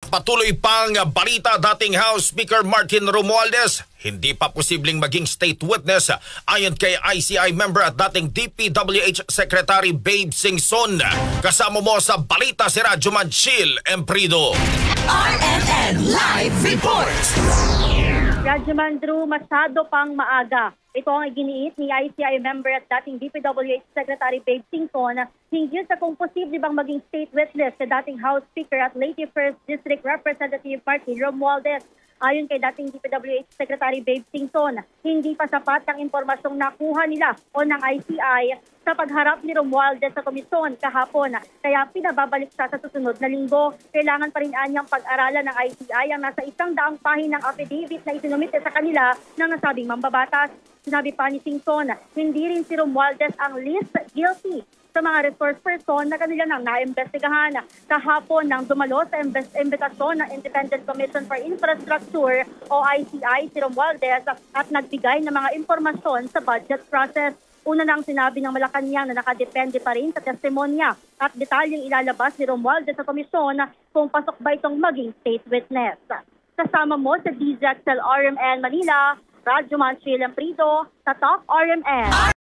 Patuloy pang balita, dating House Speaker Martin Romualdez hindi pa posibleng maging state witness ayon kay ICI member at dating DPWH Secretary Babe Singson. Kasama mo sa balita si Radyo Manchil Emprido. RMN Live Report. Radyo Mandru, masyado pang maaga. Ito ang iginiit ni ICI member at dating DPWH Secretary Babe Singson hinggil sa kung posible bang maging state witness sa dating House Speaker at Leyte 1st District Representative Martin Romualdez. Ayon kay dating DPWH Secretary Babe Singson, hindi pa sapat ang impormasyong nakuha nila o ng ICI sa pagharap ni Romualdez sa komisyon kahapon. Kaya pinababalik siya sa susunod na linggo. Kailangan pa rin anyang pag-aralan ng ICI ang nasa 100 pahinang affidavit na isinumite sa kanila ng nasabing mambabatas. Sinabi pa ni Singson, hindi rin si Romualdez ang least guilty sa mga resource person na kanila nang naimbestigahan. Kahapon nang dumalo sa imbitasyon ng Independent Commission for Infrastructure o ICI si Romualdez at nagbigay ng mga impormasyon sa budget process. Una nang sinabi ng Malacanang na nakadepende pa rin sa testimonya at detalyeng ilalabas ni Romualdez sa komisyon kung pasok ba itong maging state witness. Kasama mo sa DZXL RMN Manila, Radyo Manchil Emprido, sa Top RMN.